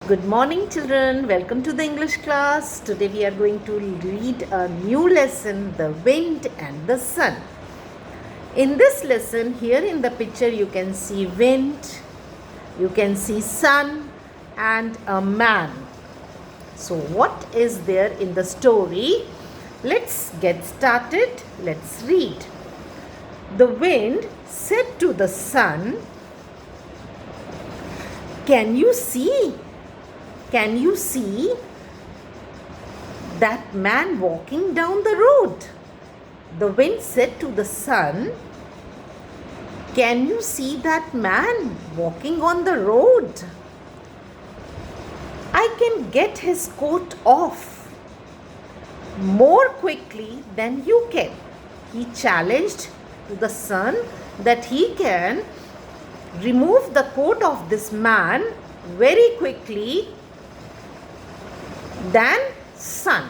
Good morning, children. Welcome to the English class. Today we are going to read a new lesson, The Wind and the Sun. In this lesson, here in the picture, you can see wind, you can see sun, and a man. So, what is there in the story? Let's get started. Let's read. The wind said to the sun, Can you see that man walking down the road? The wind said to the sun, Can you see that man walking on the road? I can get his coat off more quickly than you can. He challenged to the sun that he can remove the coat of this man very quickly than sun.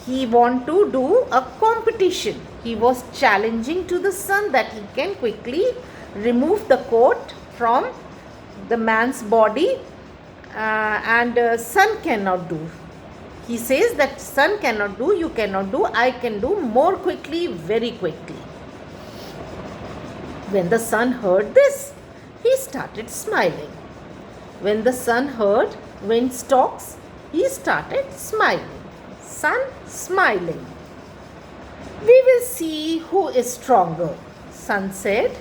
He want to do a competition. He was challenging to the sun that he can quickly remove the coat from the man's body and sun cannot do. He says that sun cannot do, you cannot do, I can do more quickly, very quickly. When the sun heard this, he started smiling. When the sun heard wind stalks, he started smiling. Sun smiling. We will see who is stronger. Sun said,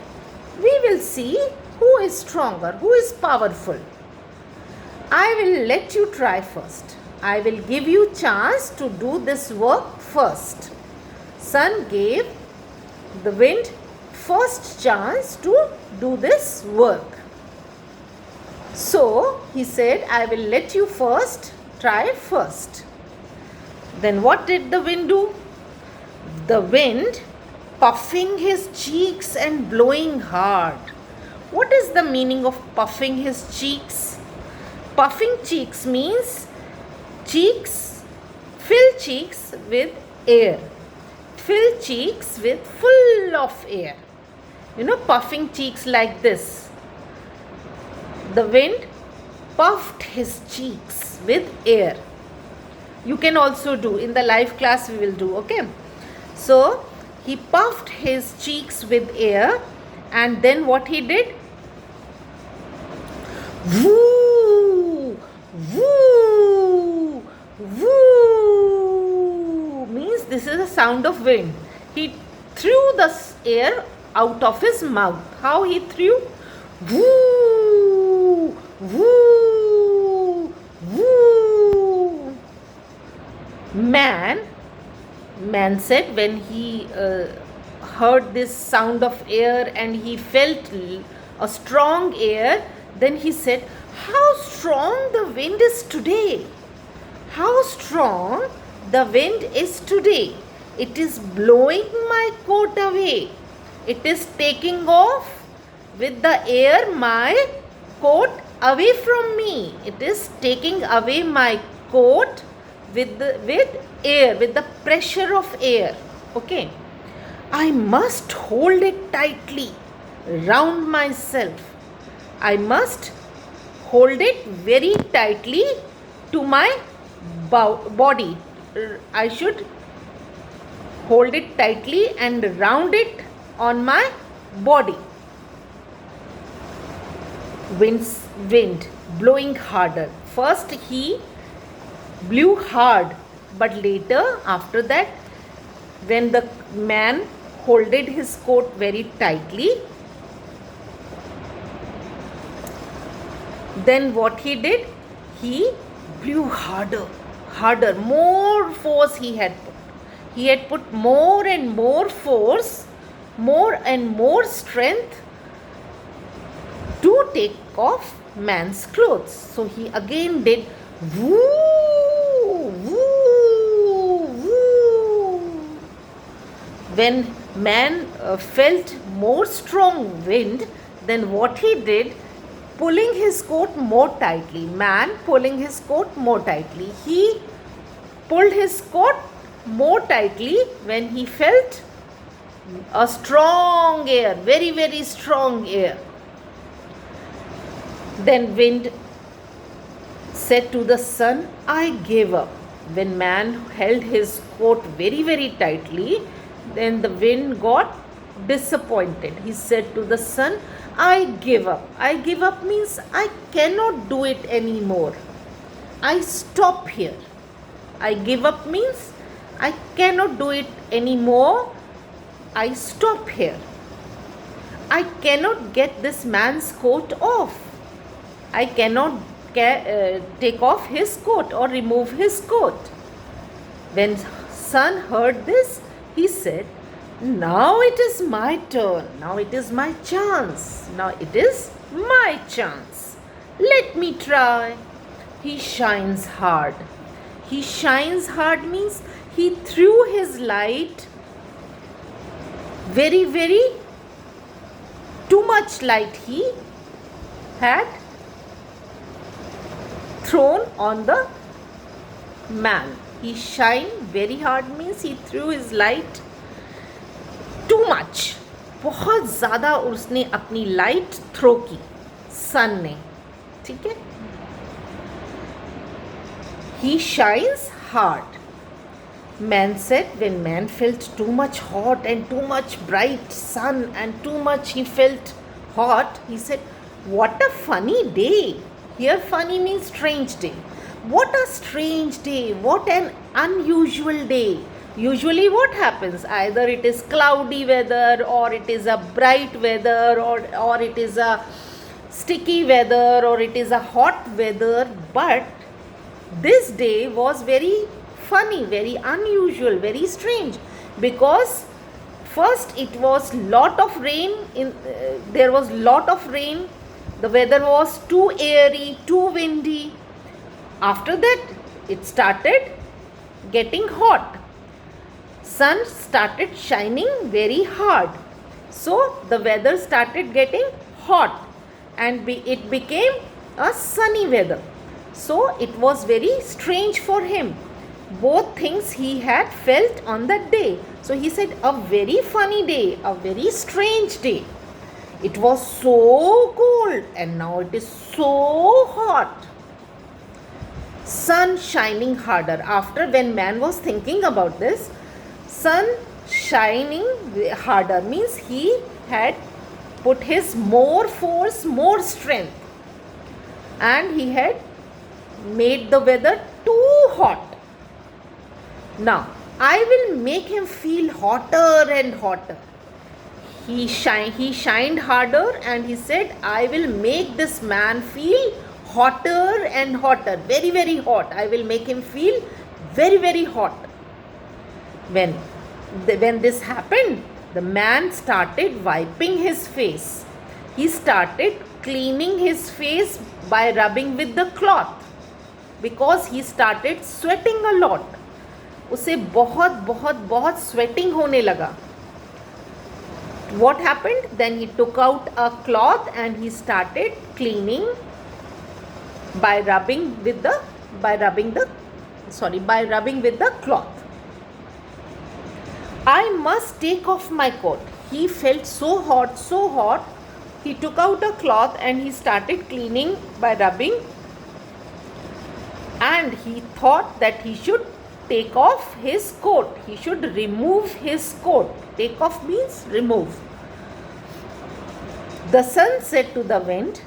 we will see who is stronger, who is powerful. I will let you try first. I will give you chance to do this work first. Sun gave the wind first chance to do this work. So he said, I will let you try first. Then what did the wind do? The wind puffing his cheeks and blowing hard. What is the meaning of puffing his cheeks? Puffing cheeks means fill cheeks with air. Fill cheeks with full of air. Puffing cheeks like this. The wind puffed his cheeks with air. You can also do. In the live class we will do, okay? So, he puffed his cheeks with air and then what he did? Woo! Woo! Woo! Means this is the sound of wind. He threw the air out of his mouth. How he threw? Woo! Woo! Woo! Man said when he heard this sound of air and he felt a strong air, then he said, how strong the wind is today. How strong the wind is today. It is blowing my coat away. It is taking off with the air my coat away from me. It is taking away my coat with air, with the pressure of air. Okay. I must hold it tightly round myself. I must hold it very tightly to my body. I should hold it tightly and round it on my body. Wind blowing harder. First he blew hard, but later after that when the man holded his coat very tightly, then what he did? He blew harder, more force he had put. He had put more and more force, more and more strength to take off man's clothes. So he again did woo, woo, woo. When man felt more strong wind, then what he did? Pulling his coat more tightly. Man pulling his coat more tightly. He pulled his coat more tightly when he felt a strong air, very, very strong air. Then wind said to the sun, I gave up. When man held his coat very, very tightly, then the wind got disappointed. He said to the sun, I give up. I give up means I cannot do it anymore. I stop here. I give up means I cannot do it anymore. I stop here. I cannot get this man's coat off. I cannot take off his coat or remove his coat. When sun heard this, he said, now it is my turn. Now it is my chance. Now it is my chance. Let me try. He shines hard. He shines hard means he threw his light very, very too much light he had thrown on the man. He shined very hard means he threw his light too much. बहुत ज़्यादा उसने अपनी light throw की सन ने. ठीक है. He shines hard. Man said, when man felt too much hot and too much bright sun and too much he felt hot, he said, what a funny day. Here funny means strange day. What a strange day. What an unusual day. Usually what happens? Either it is cloudy weather or it is a bright weather or it is a sticky weather or it is a hot weather. But this day was very funny, very unusual, very strange, because first it was lot of rain. There was lot of rain. The weather was too airy, too windy. After that, it started getting hot. Sun started shining very hard. So the weather started getting hot and it became a sunny weather. So it was very strange for him. Both things he had felt on that day. So he said, a very funny day, a very strange day. It was so cold and now it is so hot. Sun shining harder. After, when man was thinking about this, sun shining harder means he had put his more force, more strength, and he had made the weather too hot. Now, I will make him feel hotter and hotter. He shined harder and he said, I will make this man feel hotter and hotter, very, very hot. I will make him feel very, very hot. When this happened, the man started wiping his face. He started cleaning his face by rubbing with the cloth, because he started sweating a lot. उसे बहुत बहुत बहुत sweating होने लगा. What happened? Then he took out a cloth and he started cleaning by rubbing with the cloth. I must take off my coat. He felt so hot. He took out a cloth and he started cleaning by rubbing. And he thought that he should take off his coat. He should remove his coat. Take off means remove. The sun said to the wind,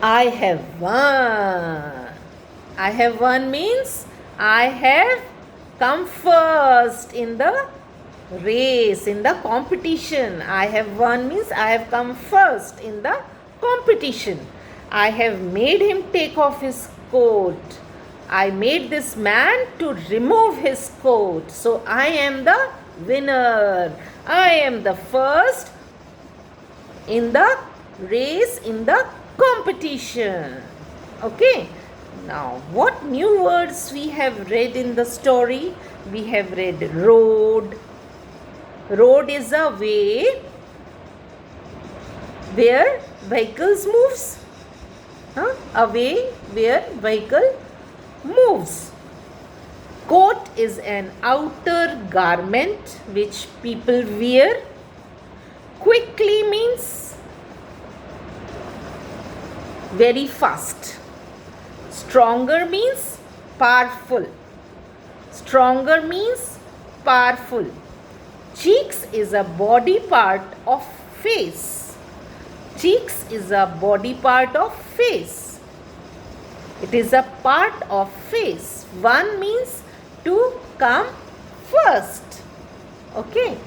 I have won. I have won means I have come first in the race, in the competition. I have won means I have come first in the competition. I have made him take off his coat. I made this man to remove his coat. So I am the winner. I am the first in the race, in the competition. Okay. Now, what new words we have read in the story? We have read road. Road is a way where vehicles moves. A way where vehicle moves. Coat is an outer garment which people wear. Quickly means very fast. Stronger means powerful. Stronger means powerful. Cheeks is a body part of face. Cheeks is a body part of face. It is a part of face. One means to come first. Okay.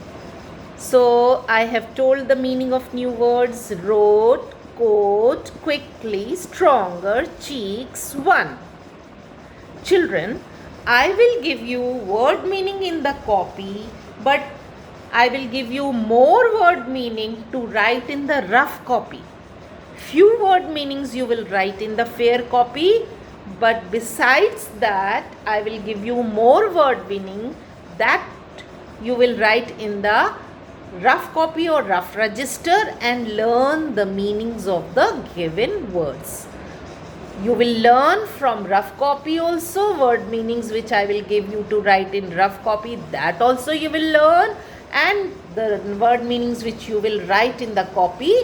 So I have told the meaning of new words. Wrote, coat, quickly, stronger, cheeks, one. Children, I will give you word meaning in the copy, but I will give you more word meaning to write in the rough copy. Few word meanings you will write in the fair copy, but besides that, I will give you more word meaning that you will write in the rough copy or rough register and learn the meanings of the given words. You will learn from rough copy also word meanings which I will give you to write in rough copy. That also you will learn, and the word meanings which you will write in the copy,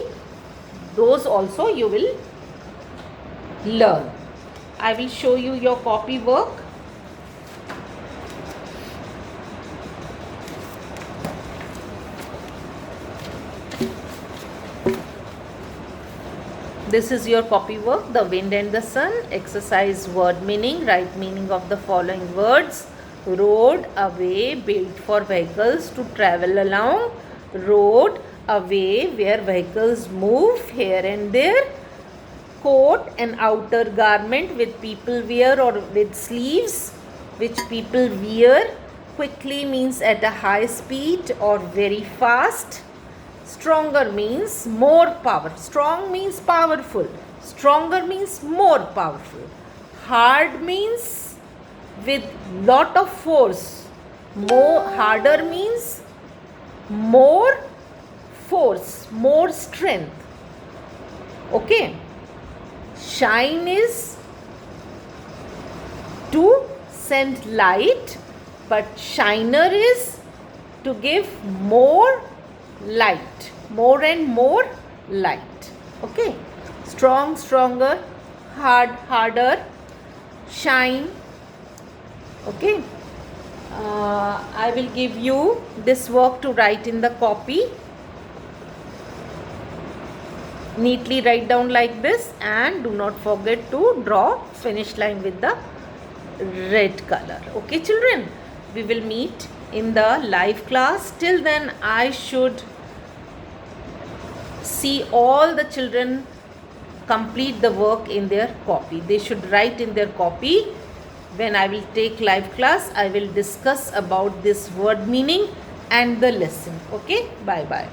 those also you will learn. I will show you your copy work. This is your copy work, The Wind and the Sun. Exercise word meaning. Write meaning of the following words. Road, a way built for vehicles to travel along. Road, a way where vehicles move here and there. Coat, an outer garment which people wear or with sleeves, which people wear. Quickly means at a high speed or very fast. Stronger means more power. Strong means powerful. Stronger means more powerful. Hard means with lot of force. More harder means more force, more strength. Okay. Shine is to send light, but shiner is to give more light, more and more light. Okay. Strong, stronger, hard, harder, shine. Okay. I will give you this work to write in the copy. Neatly write down like this, and do not forget to draw finish line with the red color. Okay children, we will meet in the live class. Till then, I should see all the children complete the work in their copy. They should write in their copy. When I will take live class, I will discuss about this word meaning and the lesson. Okay, bye bye.